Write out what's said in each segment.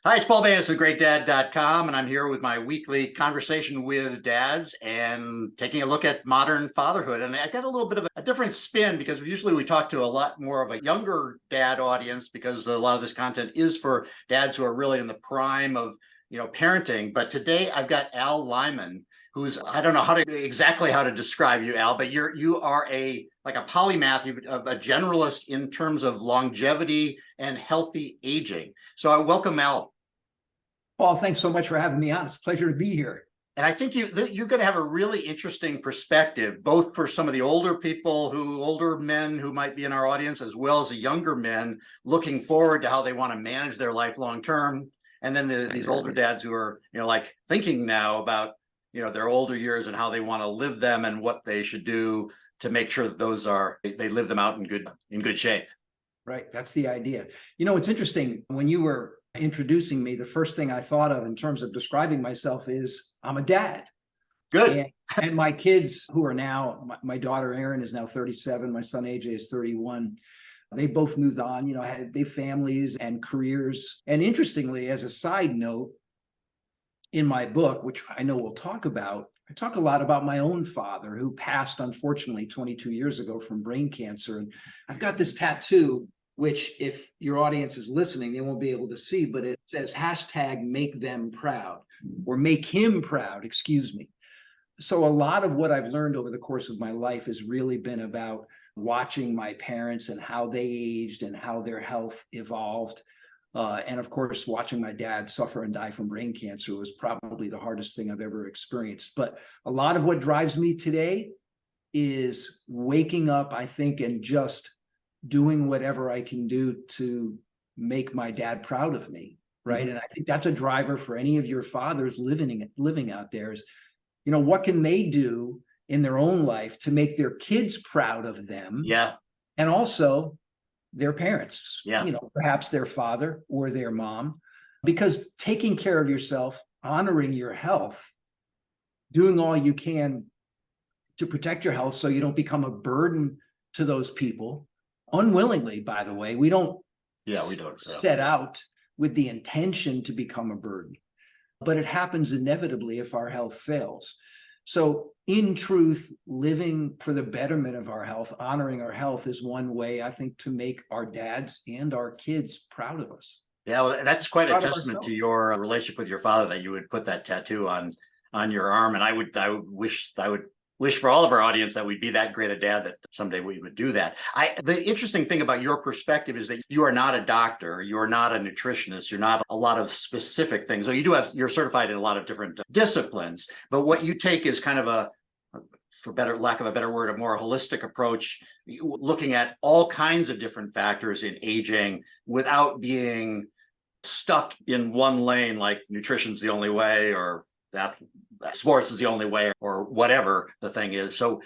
Hi, it's Paul Banis with GreatDad.com, and I'm here with my weekly conversation with dads and taking a look at modern fatherhood. And I got a little bit of a different spin because usually we talk to a lot more of a younger dad audience because a lot of this content is for dads who are really in the prime of parenting. But today I've got Al Lyman, who's, I don't know exactly how to describe you, Al, but you are a polymath, a generalist in terms of longevity and healthy aging. So I welcome Al. Paul, thanks so much for having me on. It's a pleasure to be here. And I think you're going to have a really interesting perspective, both for some of the older men who might be in our audience, as well as the younger men looking forward to how they want to manage their life long term. And then these older dads who are, thinking now about, their older years and how they want to live them and what they should do to make sure that they live them out in good shape. Right. That's the idea. It's interesting. When you were introducing me, the first thing I thought of in terms of describing myself is I'm a dad. Good. And my kids who are now, my daughter Erin is now 37, my son AJ is 31. They both moved on, had their families and careers. And interestingly, as a side note, in my book, which I know we'll talk about, I talk a lot about my own father who passed, unfortunately, 22 years ago from brain cancer. And I've got this tattoo, which if your audience is listening, they won't be able to see, but it says #MakeThem_proud or make him proud, excuse me. So a lot of what I've learned over the course of my life has really been about watching my parents and how they aged and how their health evolved. And of course, watching my dad suffer and die from brain cancer was probably the hardest thing I've ever experienced. But a lot of what drives me today is waking up, I think, and just doing whatever I can do to make my dad proud of me, right? Mm-hmm. And I think that's a driver for any of your fathers living out there is, what can they do in their own life to make their kids proud of them? Yeah. And also their parents, yeah. Perhaps their father or their mom, because taking care of yourself, honoring your health, doing all you can to protect your health so you don't become a burden to those people. Unwillingly, by the way, we don't set out with the intention to become a burden, but it happens inevitably if our health fails. So in truth, living for the betterment of our health, honoring our health is one way, I think, to make our dads and our kids proud of us. Yeah, well, that's quite a testament to your relationship with your father that you would put that tattoo on your arm. And I would wish for all of our audience that we'd be that great a dad that someday we would do that. The interesting thing about your perspective is that you are not a doctor, you're not a nutritionist, you're not a lot of specific things. So you're certified in a lot of different disciplines, but what you take is kind of lack of a better word, a more holistic approach, looking at all kinds of different factors in aging without being stuck in one lane, like nutrition's the only way or that sports is the only way or whatever the thing is. So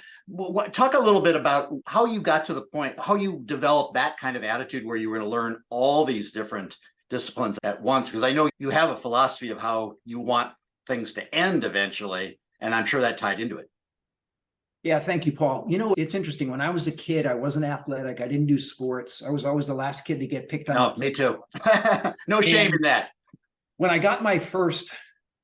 talk a little bit about how you got to the point, how you developed that kind of attitude where you were going to learn all these different disciplines at once, because I know you have a philosophy of how you want things to end eventually, and I'm sure that tied into it. Yeah, thank you, Paul. It's interesting. When I was a kid, I wasn't athletic. I didn't do sports. I was always the last kid to get picked on. Oh, me too. No shame in that. When I got my first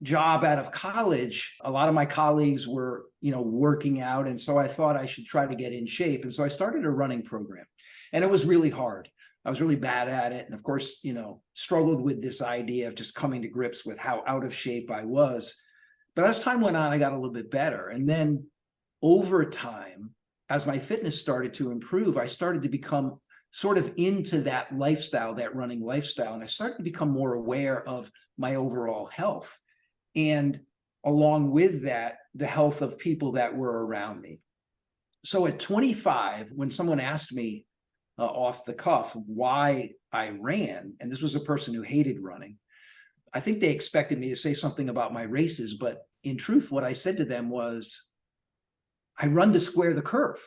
job out of college, a lot of my colleagues were, working out. And so I thought I should try to get in shape. And so I started a running program, and it was really hard. I was really bad at it. And of course, struggled with this idea of just coming to grips with how out of shape I was. But as time went on, I got a little bit better. And then over time, as my fitness started to improve, I started to become sort of into that lifestyle, that running lifestyle. And I started to become more aware of my overall health. And along with that, the health of people that were around me. So at 25, when someone asked me off the cuff why I ran, and this was a person who hated running, I think they expected me to say something about my races, but in truth, what I said to them was, I run to square the curve.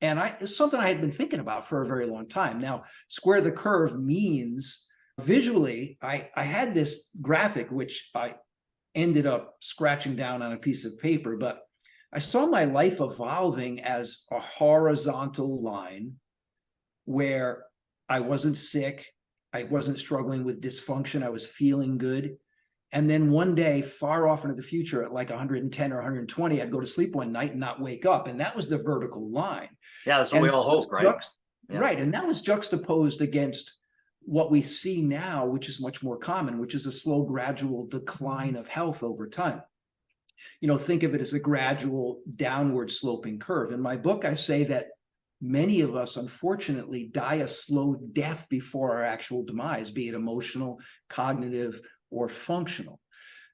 And it's something I had been thinking about for a very long time. Now, square the curve means visually, I had this graphic, which I ended up scratching down on a piece of paper, but I saw my life evolving as a horizontal line where I wasn't sick, I wasn't struggling with dysfunction. I was feeling good. And then one day, far off into the future, at like 110 or 120, I'd go to sleep one night and not wake up. And that was the vertical line. Yeah, that's what we all hope, right? Yeah. Right. And that was juxtaposed against what we see now, which is much more common, which is a slow, gradual decline of health over time. Think of it as a gradual downward sloping curve. In my book, I say that many of us, unfortunately, die a slow death before our actual demise, be it emotional, cognitive, or functional.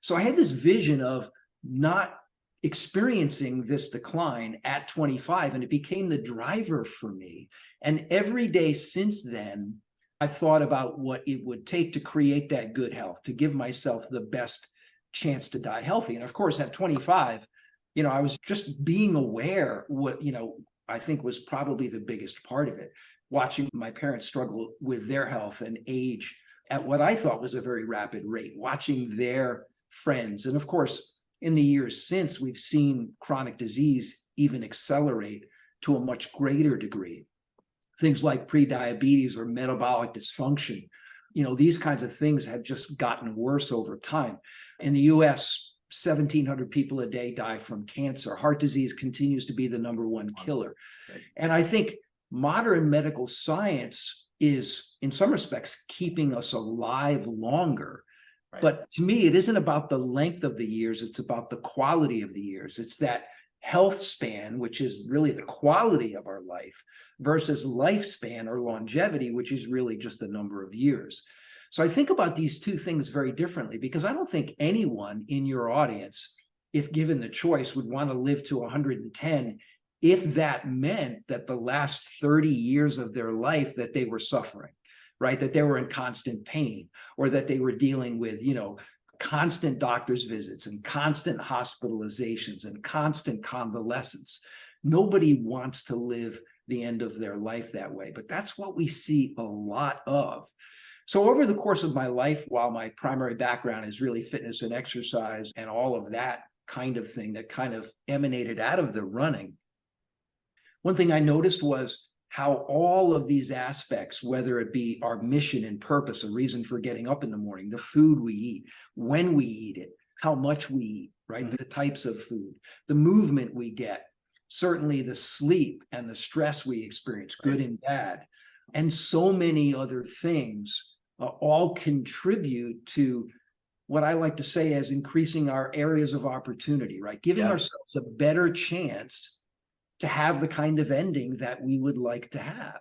So I had this vision of not experiencing this decline at 25, and it became the driver for me. And every day since then, I thought about what it would take to create that good health, to give myself the best chance to die healthy. And of course, at 25, I was just being aware what, I think was probably the biggest part of it, watching my parents struggle with their health and age at what I thought was a very rapid rate, watching their friends. And of course, in the years since, we've seen chronic disease even accelerate to a much greater degree. Things like prediabetes or metabolic dysfunction, these kinds of things have just gotten worse over time. In the US, 1,700 people a day die from cancer. Heart disease continues to be the #1 killer. Right. And I think modern medical science is, in some respects, keeping us alive longer. Right. But to me, it isn't about the length of the years, it's about the quality of the years. It's that health span, which is really the quality of our life, versus lifespan or longevity, which is really just the number of years. So I think about these two things very differently, because I don't think anyone in your audience, if given the choice, would want to live to 110 if that meant that the last 30 years of their life that they were suffering, right? That they were in constant pain, or that they were dealing with, constant doctor's visits and constant hospitalizations and constant convalescence. Nobody wants to live the end of their life that way, but that's what we see a lot of. So over the course of my life, while my primary background is really fitness and exercise and all of that kind of thing that kind of emanated out of the running, one thing I noticed was how all of these aspects, whether it be our mission and purpose, a reason for getting up in the morning, the food we eat, when we eat it, how much we eat, right? Mm-hmm. The types of food, the movement we get, certainly the sleep and the stress we experience, good and bad, and so many other things all contribute to what I like to say as increasing our areas of opportunity, right? Giving ourselves a better chance to have the kind of ending that we would like to have,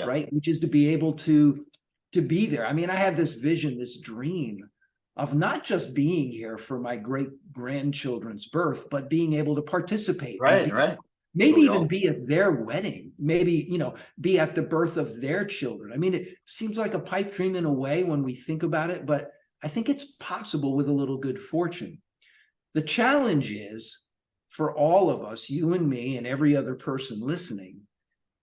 right? Which is to be able to be there. I mean, I have this vision, this dream of not just being here for my great grandchildren's birth, but being able to participate. Right. Maybe even be at their wedding, maybe, be at the birth of their children. I mean, it seems like a pipe dream in a way when we think about it, but I think it's possible with a little good fortune. The challenge is, for all of us, you and me and every other person listening,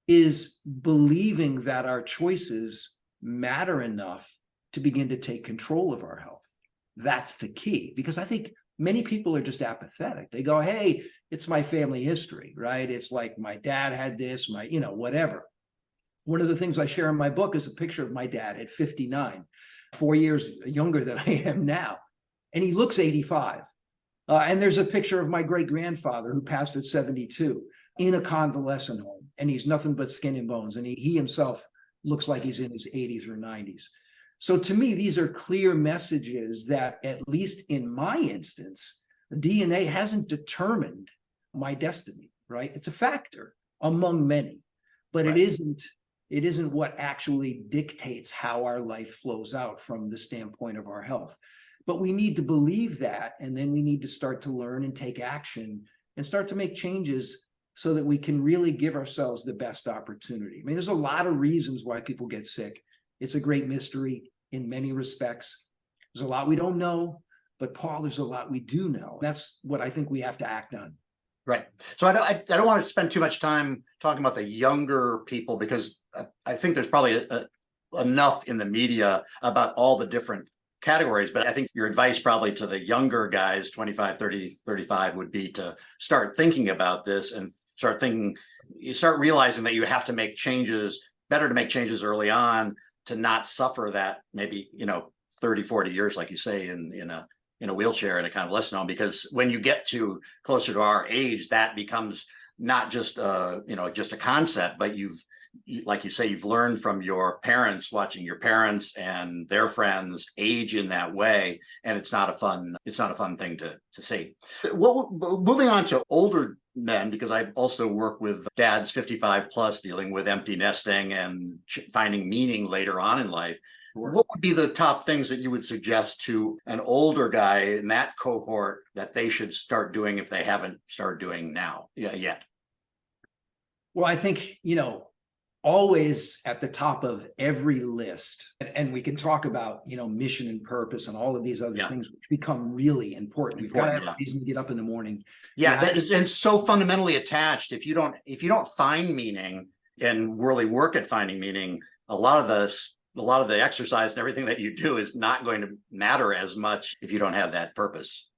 is believing that our choices matter enough to begin to take control of our health. That's the key, because I think many people are just apathetic. They go, hey, it's my family history, right? It's like my dad had this, whatever. One of the things I share in my book is a picture of my dad at 59, 4 years younger than I am now. And he looks 85. And there's a picture of my great-grandfather who passed at 72 in a convalescent home. And he's nothing but skin and bones. And he himself looks like he's in his 80s or 90s. So to me, these are clear messages that, at least in my instance, DNA hasn't determined my destiny, right? It's a factor among many, but right. It isn't what actually dictates how our life flows out from the standpoint of our health. But we need to believe that, and then we need to start to learn and take action and start to make changes so that we can really give ourselves the best opportunity. I mean, there's a lot of reasons why people get sick. It's a great mystery in many respects. There's a lot we don't know, but Paul, there's a lot we do know. That's what I think we have to act on. Right. So I don't want to spend too much time talking about the younger people, because I think there's probably enough in the media about all the different categories. But I think your advice probably to the younger guys, 25, 30, 35, would be to start thinking about this and start realizing that you have to make changes, better to make changes early on to not suffer that maybe, 30, 40 years, like you say, in a wheelchair and a convalescent home. Because when you get to closer to our age, that becomes not just just a concept, but like you say, you've learned from your parents, watching your parents and their friends age in that way, and it's not a fun thing to see. Well, moving on to older men, because I also work with dads 55 plus dealing with empty nesting and finding meaning later on in life. Sure. What would be the top things that you would suggest to an older guy in that cohort that they should start doing if they haven't started doing now yet? Well, I think, always at the top of every list, and we can talk about, mission and purpose and all of these other things which become really important. We've got to have a reason to get up in the morning. That is, and so fundamentally attached. If you don't find meaning and really work at finding meaning, a lot of the exercise and everything that you do is not going to matter as much if you don't have that purpose.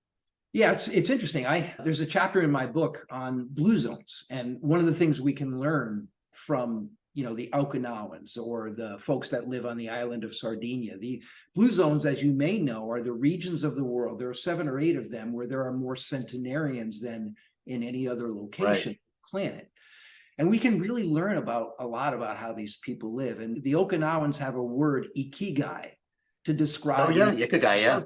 Yeah, it's interesting. There's a chapter in my book on blue zones, and one of the things we can learn from the Okinawans or the folks that live on the island of Sardinia. The blue zones, as you may know, are the regions of the world. There are 7 or 8 of them where there are more centenarians than in any other location on the planet. And we can really learn a lot about how these people live. And the Okinawans have a word, ikigai, to describe. Oh yeah, ikigai, yeah.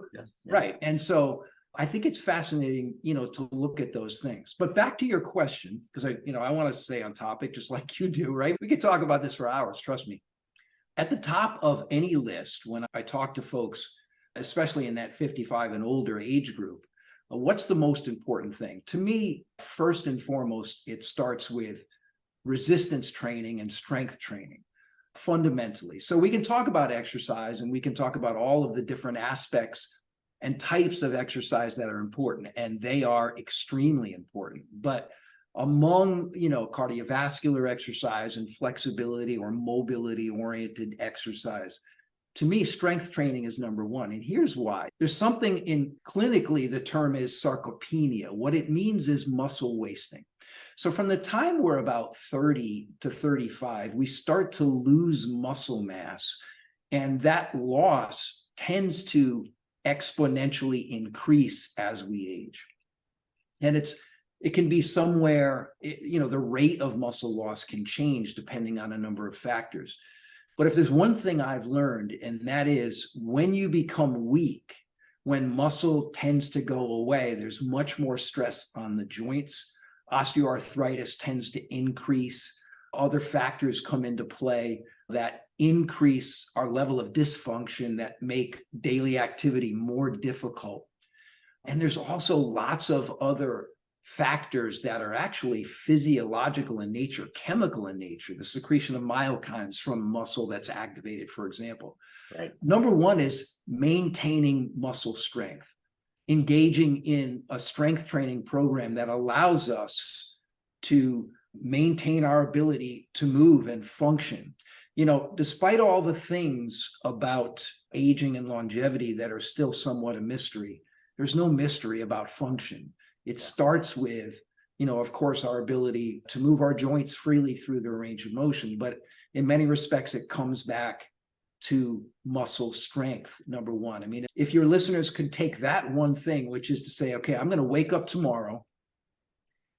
Right. And so I think it's fascinating, to look at those things. But back to your question, because I want to stay on topic just like you do, right? We could talk about this for hours, trust me. At the top of any list, when I talk to folks, especially in that 55 and older age group, what's the most important thing? To me, first and foremost, it starts with resistance training and strength training, fundamentally. So we can talk about exercise and we can talk about all of the different aspects and types of exercise that are important, and they are extremely important. But among, cardiovascular exercise and flexibility or mobility oriented exercise, to me, strength training is number one. And here's why. There's something clinically, the term is sarcopenia. What it means is muscle wasting. So from the time we're about 30 to 35, we start to lose muscle mass, and that loss tends to exponentially increase as we age. And it can be somewhere, the rate of muscle loss can change depending on a number of factors. But if there's one thing I've learned, and that is when you become weak, when muscle tends to go away, there's much more stress on the joints. Osteoarthritis tends to increase. Other factors come into play that increase our level of dysfunction, that make daily activity more difficult. And there's also lots of other factors that are actually physiological in nature, chemical in nature, the secretion of myokines from muscle that's activated, for example. Right. Number one is maintaining muscle strength, engaging in a strength training program that allows us to maintain our ability to move and function. Despite all the things about aging and longevity that are still somewhat a mystery, there's no mystery about function. It starts with, of course, our ability to move our joints freely through the range of motion. But in many respects, it comes back to muscle strength, number one. I mean, if your listeners could take that one thing, which is to say, okay, I'm going to wake up tomorrow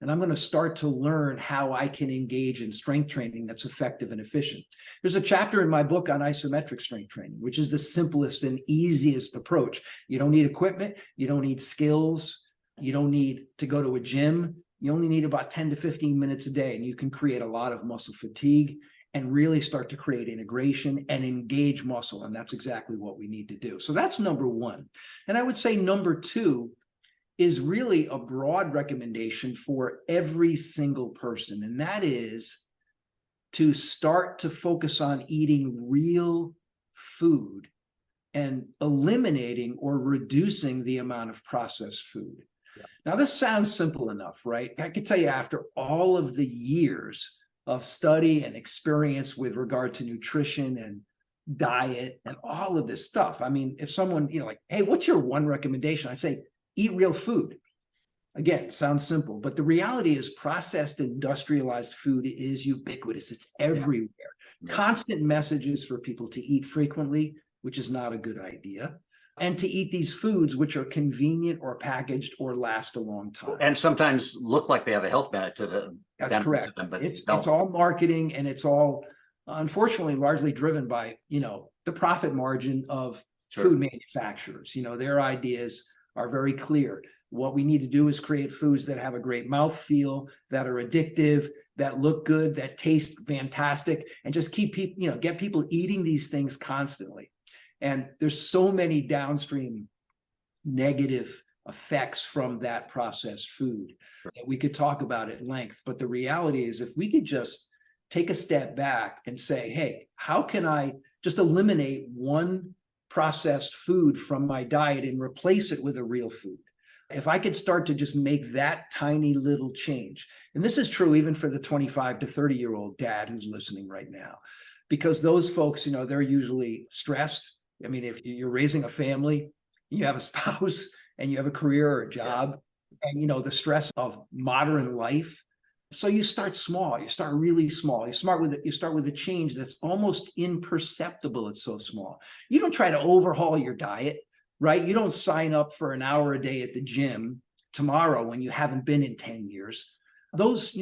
and I'm going to start to learn how I can engage in strength training that's effective and efficient. There's a chapter in my book on isometric strength training, which is the simplest and easiest approach. You don't need equipment. You don't need skills. You don't need to go to a gym. You only need about 10 to 15 minutes a day, and you can create a lot of muscle fatigue and really start to create integration and engage muscle. And that's exactly what we need to do. So that's number one. And I would say number two is really a broad recommendation for every single person. And that is to start to focus on eating real food and eliminating or reducing the amount of processed food. Yeah. Now, this sounds simple enough, right? I can tell you, after all of the years of study and experience with regard to nutrition and diet and all of this stuff, I mean, if someone, like, hey, what's your one recommendation? I'd say, eat real food. Again, sounds simple, but the reality is processed industrialized food is ubiquitous. It's everywhere. constant messages for people to eat frequently, which is not a good idea, and to eat these foods which are convenient or packaged or last a long time. And sometimes look like they have a health benefit to them. That's correct. Them, but it's all marketing, and it's all, unfortunately, largely driven by, the profit margin of food manufacturers. Their ideas are very clear. What we need to do is create foods that have a great mouthfeel, that are addictive, that look good, that taste fantastic, and just keep people, get people eating these things constantly. And there's so many downstream negative effects from that processed food that we could talk about at length. But the reality is, if we could just take a step back and say, hey, how can I just eliminate one processed food from my diet and replace it with a real food? If I could start to just make that tiny little change, and this is true even for the 25 to 30-year-old dad who's listening right now, because those folks, they're usually stressed. I mean, if you're raising a family, you have a spouse and you have a career or a job, and, the stress of modern life. So you start small, you start really small. You start with a change that's almost imperceptible. It's so small. You don't try to overhaul your diet, right? You don't sign up for an hour a day at the gym tomorrow when you haven't been in 10 years. Those,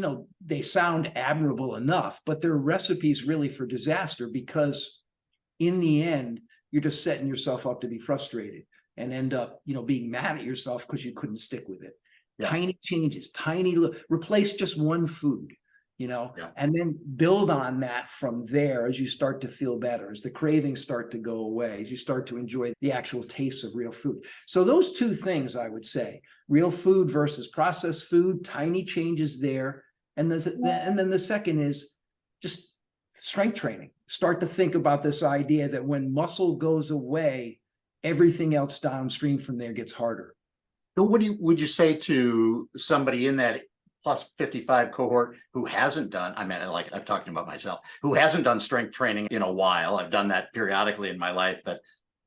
they sound admirable enough, but they're recipes really for disaster, because in the end, you're just setting yourself up to be frustrated and end up, being mad at yourself because you couldn't stick with it. Yeah. Tiny changes, replace just one food, and then build on that from there as you start to feel better, as the cravings start to go away, as you start to enjoy the actual taste of real food. So those two things, I would say, real food versus processed food, tiny changes there. And then the second is just strength training. Start to think about this idea that when muscle goes away, everything else downstream from there gets harder. So what would you say to somebody in that plus 55 cohort who hasn't done, like I'm talking about myself, who hasn't done strength training in a while? I've done that periodically in my life, but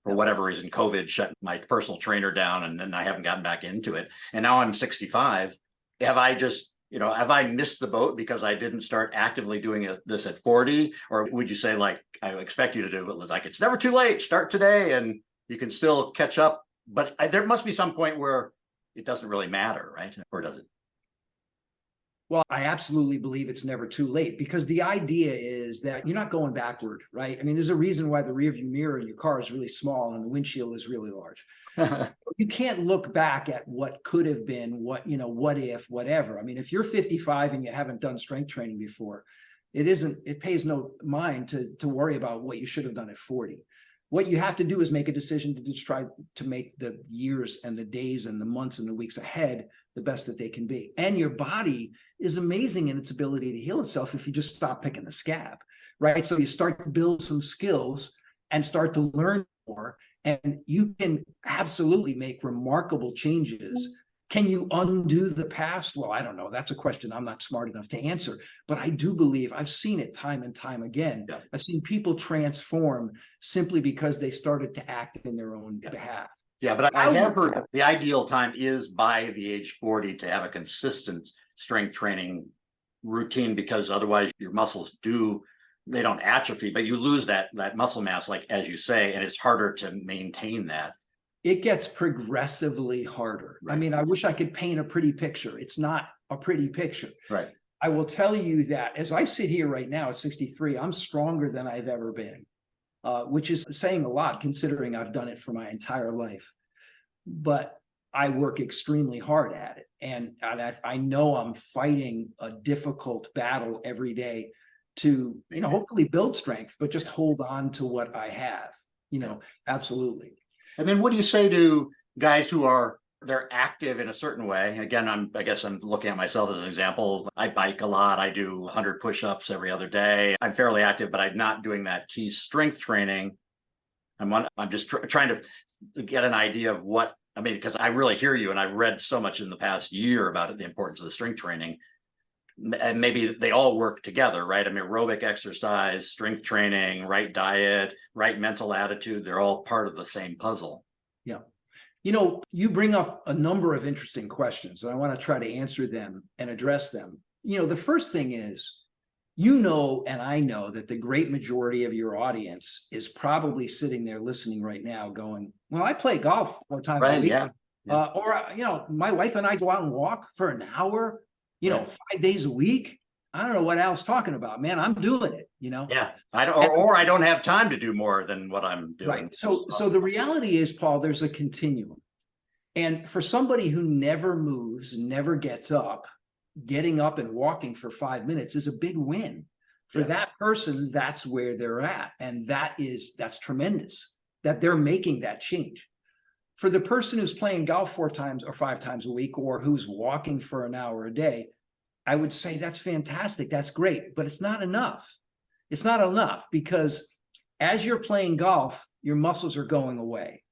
for whatever reason, COVID shut my personal trainer down, and then I haven't gotten back into it. And now I'm 65. Have I missed the boat because I didn't start actively doing this at 40? Or would you say, like, I expect you to do it, like, it's never too late, start today and you can still catch up? But there must be some point where it doesn't really matter, right? Or does it? Well, I absolutely believe it's never too late, because the idea is that you're not going backward, right? I mean, there's a reason why the rearview mirror in your car is really small and the windshield is really large. You can't look back at what could have been, what if, whatever. I mean, if you're 55 and you haven't done strength training before, it pays no mind to worry about what you should have done at 40. What you have to do is make a decision to just try to make the years and the days and the months and the weeks ahead the best that they can be. And your body is amazing in its ability to heal itself if you just stop picking the scab, right? So you start to build some skills and start to learn more, and you can absolutely make remarkable changes. Can you undo the past? Well, I don't know. That's a question I'm not smart enough to answer, but I do believe I've seen it time and time again. Yeah. I've seen people transform simply because they started to act in their own behalf. Yeah, but I have heard the ideal time is by the age 40 to have a consistent strength training routine, because otherwise your muscles they don't atrophy, but you lose that muscle mass, like, as you say, and it's harder to maintain that. It gets progressively harder. Right. I mean, I wish I could paint a pretty picture. It's not a pretty picture. Right. I will tell you that as I sit here right now at 63, I'm stronger than I've ever been, which is saying a lot considering I've done it for my entire life. But I work extremely hard at it. And I know I'm fighting a difficult battle every day to, hopefully build strength, but just hold on to what I have, absolutely. And then what do you say to guys who they're active in a certain way? Again, I guess I'm looking at myself as an example. I bike a lot. I do 100 push-ups every other day. I'm fairly active, but I'm not doing that key strength training. I'm just trying to get an idea of because I really hear you, and I've read so much in the past year about the importance of the strength training. And maybe they all work together, right? I mean, aerobic exercise, strength training, right diet, right mental attitude, they're all part of the same puzzle. Yeah. You bring up a number of interesting questions, and I want to try to answer them and address them. The first thing is, You know, and I know that the great majority of your audience is probably sitting there listening right now going, well, I play golf 4 times a week. Yeah. My wife and I go out and walk for an hour, Right. 5 days a week. I don't know what Al's talking about, man. I'm doing it, Yeah. I don't, or I don't have time to do more than what I'm doing. Right. So the reality is, Paul, there's a continuum. And for somebody who never moves, never gets up, getting up and walking for 5 minutes is a big win. For that person, that's where they're at. And that's tremendous that they're making that change. For the person who's playing golf 4 times or 5 times a week, or who's walking for an hour a day, I would say that's fantastic. That's great, but it's not enough. It's not enough because as you're playing golf, your muscles are going away.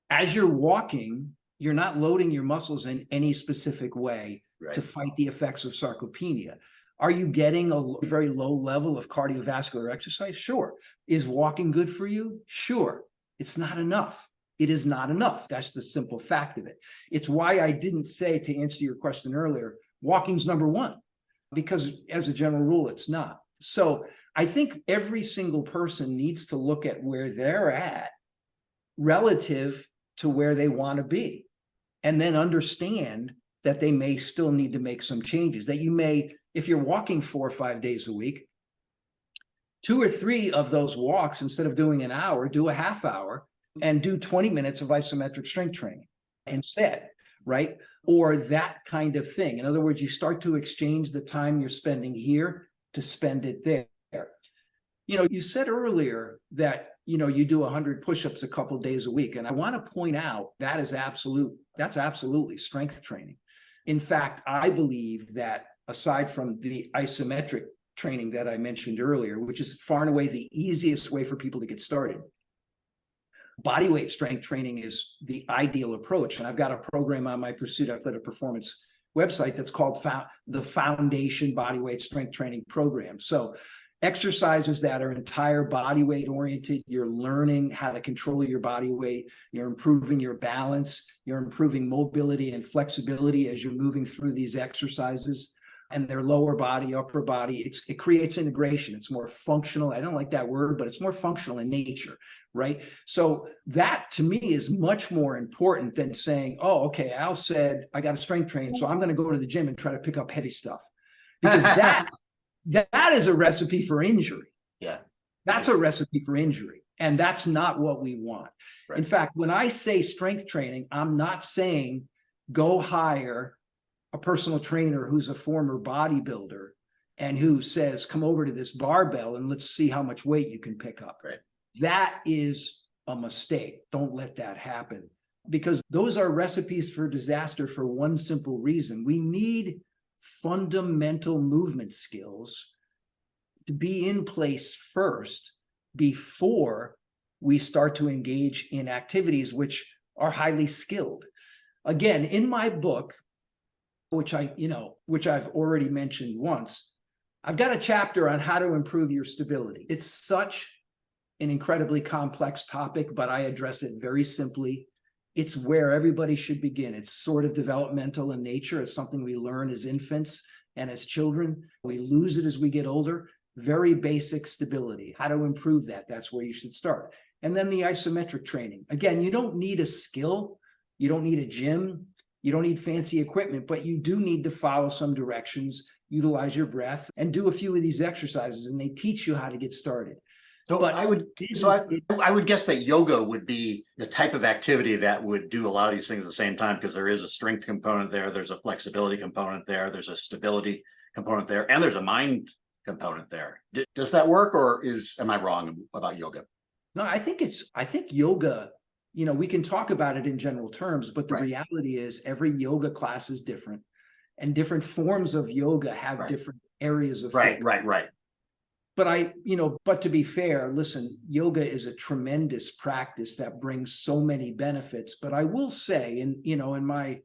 As you're walking, you're not loading your muscles in any specific way to fight the effects of sarcopenia. Are you getting a very low level of cardiovascular exercise? Sure. Is walking good for you? Sure. It's not enough. It is not enough. That's the simple fact of it. It's why I didn't say, to answer your question earlier, walking's number one, because as a general rule, it's not. So I think every single person needs to look at where they're at relative to where they want to be, and then understand that they may still need to make some changes. That you may, if you're walking 4 or 5 days a week, 2 or 3 of those walks, instead of doing an hour, do a half hour and do 20 minutes of isometric strength training instead, right? Or that kind of thing. In other words, you start to exchange the time you're spending here to spend it there. You said earlier that, you do 100 push-ups a couple days a week. And I want to point out that's absolutely strength training. In fact, I believe that aside from the isometric training that I mentioned earlier, which is far and away the easiest way for people to get started, bodyweight strength training is the ideal approach. And I've got a program on my Pursuit Athletic Performance website that's called the Foundation Bodyweight Strength Training Program. So exercises that are entire body weight oriented. You're learning how to control your body weight. You're improving your balance. You're improving mobility and flexibility as you're moving through these exercises. And their lower body, upper body, it creates integration. It's more functional. I don't like that word, but it's more functional in nature, right? So that to me is much more important than saying, oh, okay, Al said I got to strength train, so I'm going to go to the gym and try to pick up heavy stuff. Because that is a recipe for injury. Yeah. That's a recipe for injury. And that's not what we want. Right. In fact, when I say strength training, I'm not saying go hire a personal trainer who's a former bodybuilder and who says, come over to this barbell and let's see how much weight you can pick up. Right. That is a mistake. Don't let that happen, because those are recipes for disaster for one simple reason. We need fundamental movement skills to be in place first before we start to engage in activities which are highly skilled. Again, in my book, which I've already mentioned once, I've got a chapter on how to improve your stability. It's such an incredibly complex topic, but I address it very simply. It's where everybody should begin. It's sort of developmental in nature. It's something we learn as infants and as children. We lose it as we get older. Very basic stability. How to improve that? That's where you should start. And then the isometric training. Again, you don't need a skill. You don't need a gym. You don't need fancy equipment, but you do need to follow some directions, utilize your breath, and do a few of these exercises, and they teach you how to get started. So but I would guess that yoga would be the type of activity that would do a lot of these things at the same time, because there is a strength component there, there's a flexibility component there, there's a stability component there, and there's a mind component there. Does that work, or am I wrong about yoga? No, I think yoga, we can talk about it in general terms, but the reality is every yoga class is different, and different forms of yoga have different areas of focus. Right. But but to be fair, listen, yoga is a tremendous practice that brings so many benefits. But I will say, in my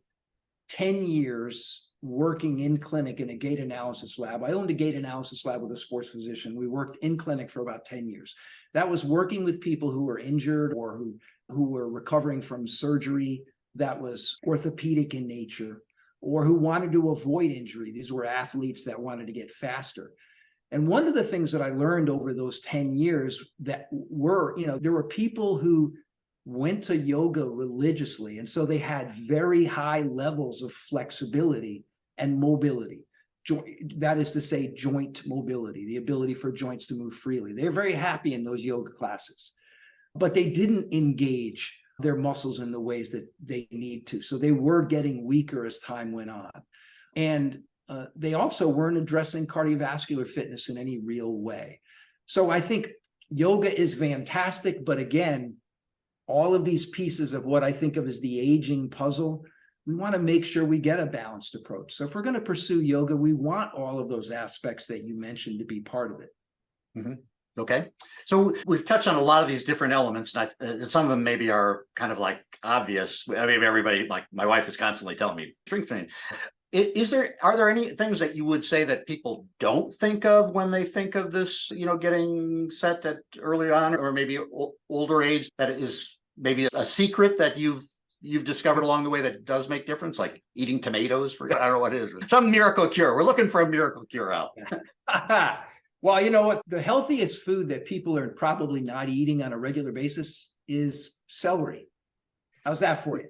10 years working in clinic in a gait analysis lab, I owned a gait analysis lab with a sports physician. We worked in clinic for about 10 years. That was working with people who were injured or who were recovering from surgery that was orthopedic in nature, or who wanted to avoid injury. These were athletes that wanted to get faster. And one of the things that I learned over those 10 years that were, there were people who went to yoga religiously. And so they had very high levels of flexibility and mobility. That is to say, joint mobility, the ability for joints to move freely. They're very happy in those yoga classes, but they didn't engage their muscles in the ways that they need to. So they were getting weaker as time went on. And they also weren't addressing cardiovascular fitness in any real way. So I think yoga is fantastic, but again, all of these pieces of what I think of as the aging puzzle, we want to make sure we get a balanced approach. So if we're going to pursue yoga, we want all of those aspects that you mentioned to be part of it. Mm-hmm. Okay. So we've touched on a lot of these different elements, and some of them maybe are kind of like obvious. I mean, everybody, like my wife is constantly telling me strength training. Are there any things that you would say that people don't think of when they think of this, getting set at early on or maybe older age, that is maybe a secret that you've discovered along the way that does make difference, like eating tomatoes I don't know what it is, some miracle cure. We're looking for a miracle cure out. Well, you know what? The healthiest food that people are probably not eating on a regular basis is celery. How's that for you?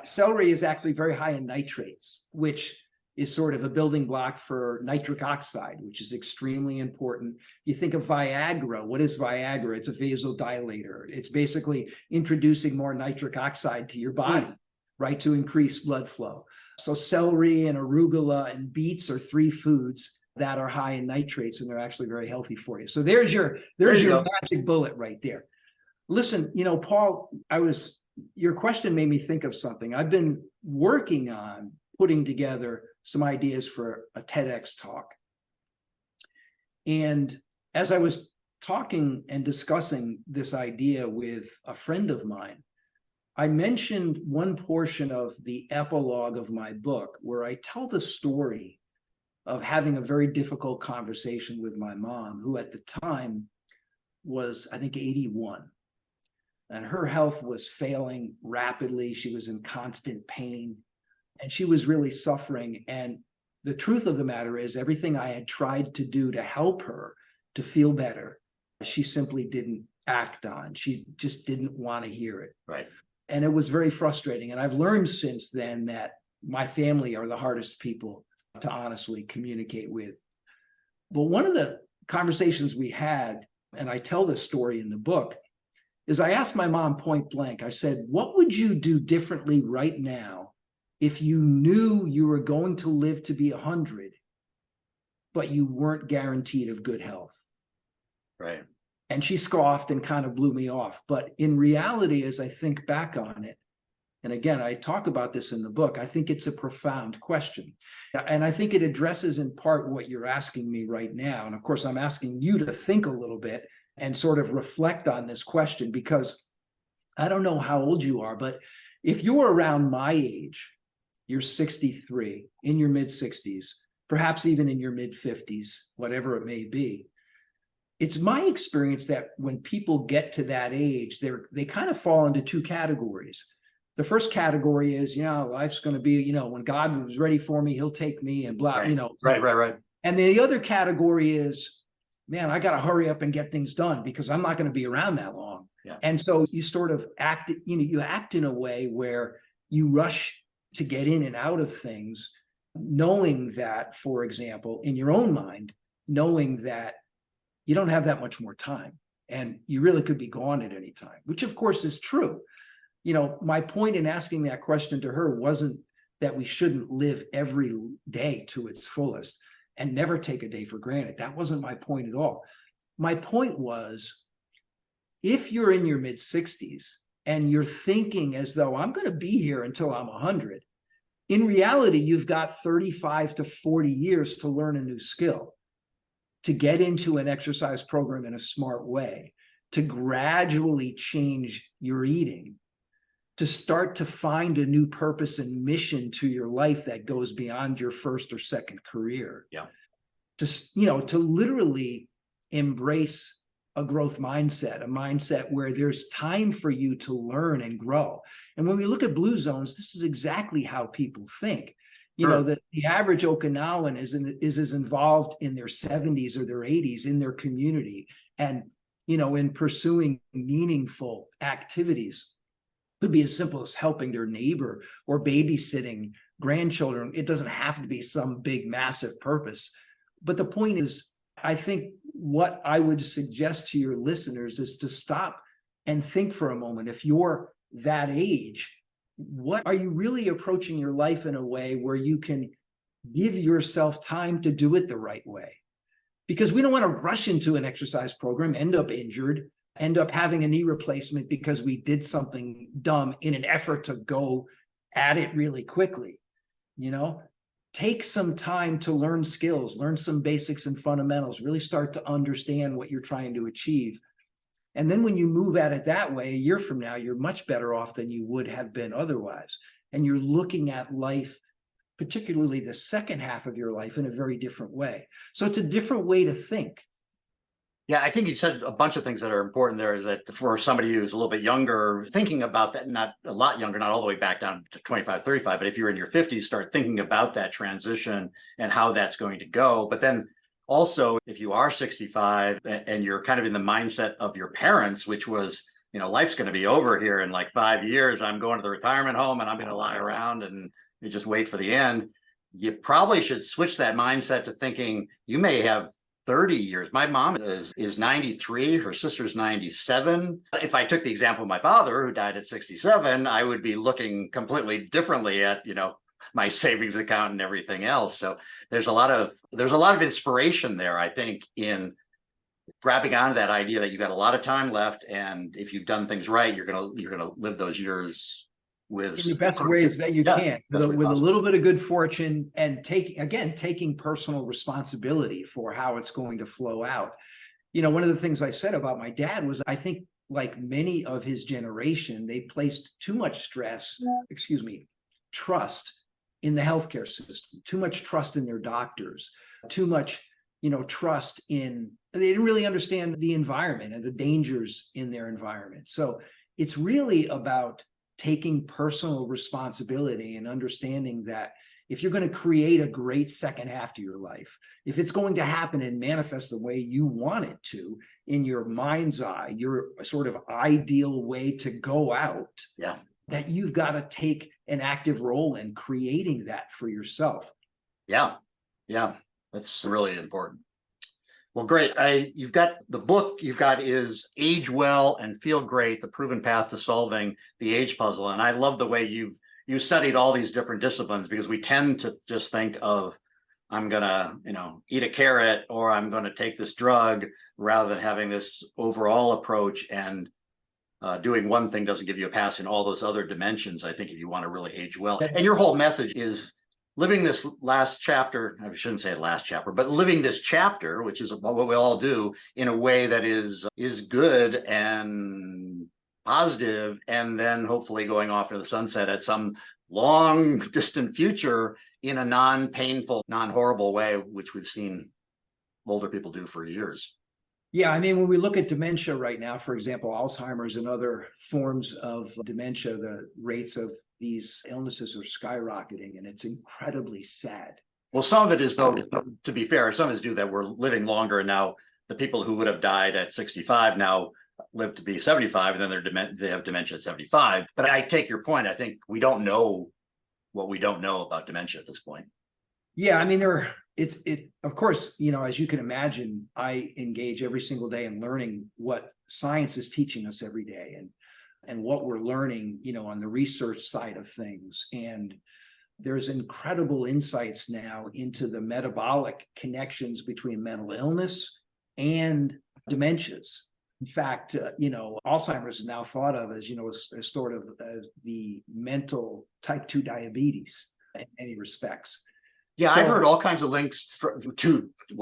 Celery is actually very high in nitrates, which is sort of a building block for nitric oxide, which is extremely important. You think of Viagra. What is Viagra? It's a vasodilator. It's basically introducing more nitric oxide to your body, right, to increase blood flow. So celery and arugula and beets are 3 foods that are high in nitrates, and they're actually very healthy for you. So there's your magic bullet right there. Listen, Paul, your question made me think of something. I've been working on putting together some ideas for a TEDx talk. And as I was talking and discussing this idea with a friend of mine, I mentioned one portion of the epilogue of my book where I tell the story of having a very difficult conversation with my mom, who at the time was, I think, 81. And her health was failing rapidly. She was in constant pain and she was really suffering. And the truth of the matter is, everything I had tried to do to help her to feel better, she simply didn't act on. She just didn't want to hear it. Right. And it was very frustrating. And I've learned since then that my family are the hardest people to honestly communicate with. But one of the conversations we had, and I tell this story in the book, is I asked my mom point blank, I said, what would you do differently right now if you knew you were going to live to be 100, but you weren't guaranteed of good health? Right. And she scoffed and kind of blew me off. But in reality, as I think back on it, and again, I talk about this in the book, I think it's a profound question. And I think it addresses in part what you're asking me right now. And of course, I'm asking you to think a little bit and sort of reflect on this question, because I don't know how old you are, but if you're around my age, you're 63, in your mid 60s, perhaps even in your mid 50s, whatever it may be. It's my experience that when people get to that age, they kind of fall into 2 categories. The first category is, life's going to be, when God was ready for me, he'll take me and blah, right. Right. And the other category is, man, I got to hurry up and get things done because I'm not going to be around that long. Yeah. And so you sort of act, you act in a way where you rush to get in and out of things, knowing that, for example, in your own mind, knowing that you don't have that much more time and you really could be gone at any time, which of course is true. My point in asking that question to her wasn't that we shouldn't live every day to its fullest and never take a day for granted. That wasn't my point at all. My point was, if you're in your mid 60s and you're thinking as though I'm going to be here until I'm 100, in reality, you've got 35 to 40 years to learn a new skill, to get into an exercise program in a smart way, to gradually change your eating, to start to find a new purpose and mission to your life that goes beyond your first or second career. Yeah. To literally embrace a growth mindset, a mindset where there's time for you to learn and grow. And when we look at blue zones, this is exactly how people think. You know, the average Okinawan is as involved in their 70s or their 80s in their community, and, you know, in pursuing meaningful activities. Could be as simple as helping their neighbor or babysitting grandchildren. It doesn't have to be some big, massive purpose. But the point is, I think what I would suggest to your listeners is to stop and think for a moment. If you're that age, what are you really approaching your life in a way where you can give yourself time to do it the right way? Because we don't want to rush into an exercise program, end up injured, end up having a knee replacement because we did something dumb in an effort to go at it really quickly. You know, take some time to learn skills, learn some basics and fundamentals, really start to understand what you're trying to achieve. And then when you move at it that way, a year from now, you're much better off than you would have been otherwise. And you're looking at life, particularly the second half of your life, in a very different way. So it's a different way to think. Yeah, I think you said a bunch of things that are important there. Is that for somebody who's a little bit younger, thinking about that, not a lot younger, not all the way back down to 25, 35, but if you're in your 50s, start thinking about that transition and how that's going to go. But then also, if you are 65 and you're kind of in the mindset of your parents, which was, you know, life's going to be over here in like 5 years, I'm going to the retirement home and I'm going to lie around and you just wait for the end. You probably should switch that mindset to thinking you may have 30 years. My mom is 93, her sister's 97. If I took the example of my father who died at 67, I would be looking completely differently at, you know, my savings account and everything else. So there's a lot of inspiration there, I think, in grabbing onto that idea that you got a lot of time left, and if you've done things right, you're gonna live those years with in the best ways that you can, with a little bit of good fortune, and taking personal responsibility for how it's going to flow out. You know, one of the things I said about my dad was, I think, like many of his generation, they placed too much trust in the healthcare system, too much trust in their doctors, too much, you know, trust in, they didn't really understand the environment and the dangers in their environment. So it's really about taking personal responsibility and understanding that if you're going to create a great second half to your life, if it's going to happen and manifest the way you want it to, in your mind's eye, your sort of ideal way to go out, that you've got to take an active role in creating that for yourself. Yeah, that's really important. Well, great. You've got the book you've got is Age Well and Feel Great, The Proven Path to Solving the Age Puzzle. And I love the way you've studied all these different disciplines, because we tend to just think of, I'm going to, you know, eat a carrot, or I'm going to take this drug, rather than having this overall approach. And doing one thing doesn't give you a pass in all those other dimensions, I think, if you want to really age well. And your whole message is living this last chapter, I shouldn't say last chapter, but living this chapter, which is what we all do, in a way that is good and positive, and then hopefully going off into the sunset at some long distant future in a non-painful, non-horrible way, which we've seen older people do for years. Yeah, I mean, when we look at dementia right now, for example, Alzheimer's and other forms of dementia, the rates of these illnesses are skyrocketing, and it's incredibly sad. Well, some of it is, though, to be fair, some of it is due that we're living longer, and now the people who would have died at 65 now live to be 75, and then they have dementia at 75. But I take your point. I think we don't know what we don't know about dementia at this point. Yeah, I mean, of course, you know, as you can imagine, I engage every single day in learning what science is teaching us every day, and what we're learning, you know, on the research side of things. And there's incredible insights now into the metabolic connections between mental illness and dementias. In fact, you know, Alzheimer's is now thought of as, you know, as sort of the mental type 2 diabetes in many respects. Yeah, so I've heard all kinds of links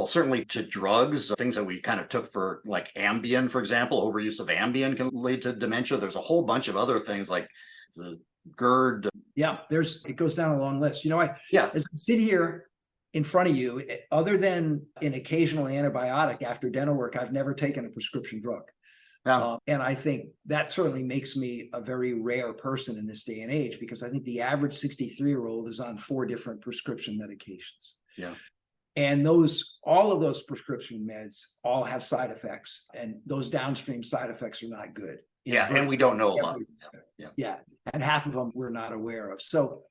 certainly to drugs, things that we kind of took for, like Ambien, for example. Overuse of Ambien can lead to dementia. There's a whole bunch of other things like the GERD. Yeah, it goes down a long list. You know, as I sit here in front of you, other than an occasional antibiotic after dental work, I've never taken a prescription drug. Yeah. And I think that certainly makes me a very rare person in this day and age, because I think the average 63-year-old is on 4 different prescription medications. Yeah. And all of those prescription meds all have side effects, and those downstream side effects are not good. Yeah, and we don't know a lot. Yeah, and half of them we're not aware of. So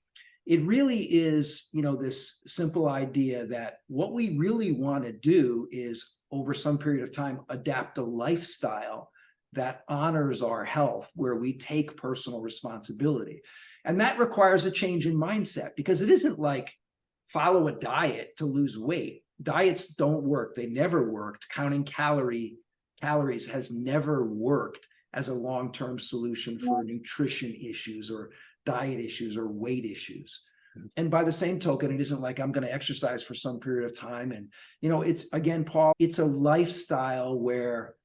it really is, this simple idea that what we really want to do is, over some period of time, adapt a lifestyle that honors our health, where we take personal responsibility. And that requires a change in mindset, because it isn't like follow a diet to lose weight. Diets don't work. They never worked. Counting calories has never worked as a long-term solution for nutrition issues or diet issues or weight issues. And by the same token, it isn't like I'm going to exercise for some period of time. And, it's, again, Paul, it's a lifestyle where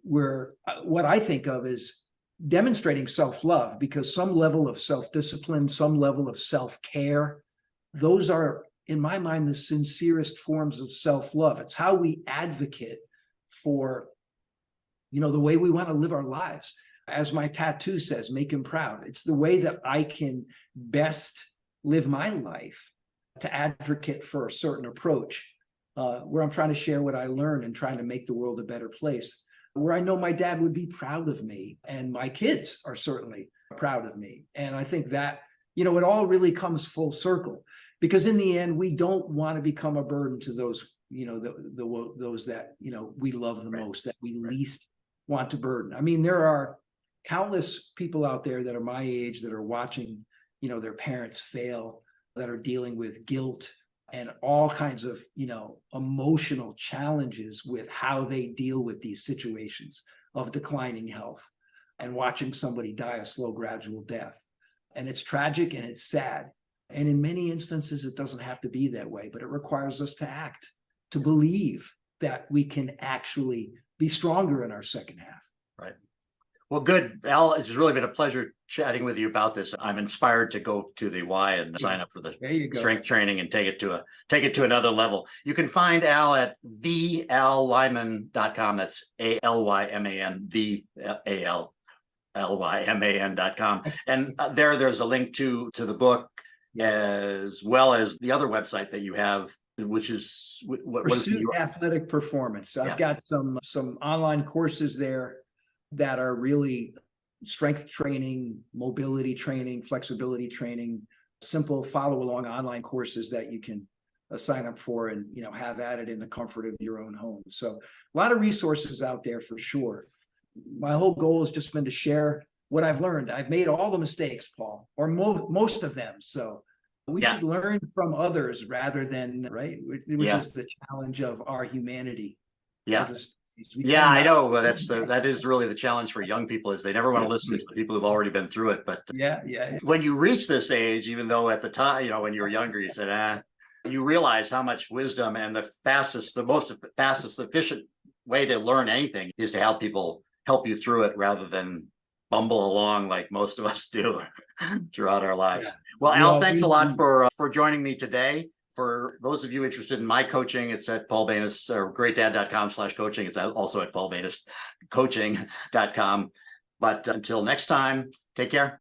what I think of is demonstrating self-love, because some level of self-discipline, some level of self-care, those are, in my mind, the sincerest forms of self-love. It's how we advocate for, the way we want to live our lives. As my tattoo says, make him proud. It's the way that I can best live my life to advocate for a certain approach, where I'm trying to share what I learned and trying to make the world a better place, where I know my dad would be proud of me, and my kids are certainly proud of me. And I think that, it all really comes full circle, because in the end, we don't want to become a burden to those, those that, we love the most, that we least want to burden. I mean, there are countless people out there that are my age that are watching, their parents fail, that are dealing with guilt and all kinds of, emotional challenges with how they deal with these situations of declining health, and watching somebody die a slow, gradual death. And it's tragic and it's sad. And in many instances, it doesn't have to be that way, but it requires us to act, to believe that we can actually be stronger in our second half. Right. Well, good, Al. It's really been a pleasure chatting with you about this. I'm inspired to go to the Y and sign up for the strength training and take it to another level. You can find Al at theallyman.com. That's ALYMAN, theallyman.com. And there's a link to the book, as well as the other website that you have, which is Pursuit Athletic Performance. I've got some online courses there that are really strength training, mobility training, flexibility training, simple follow along online courses that you can sign up for and have at it in the comfort of your own home. So a lot of resources out there for sure. My whole goal has just been to share what I've learned. I've made all the mistakes, Paul, or most of them. So we should learn from others rather than, which is the challenge of our humanity. Yeah. I know. That is really the challenge for young people, is they never want to listen to people who've already been through it. But when you reach this age, even though at the time, when you were younger, you said, you realize how much wisdom, and the most efficient way to learn anything is to have people help you through it, rather than bumble along like most of us do throughout our lives. Well, Al, thanks a lot for joining me today. For those of you interested in my coaching, it's at Paul Banis, or GreatDad.com/coaching. It's also at PaulBanisCoaching.com. But until next time, take care.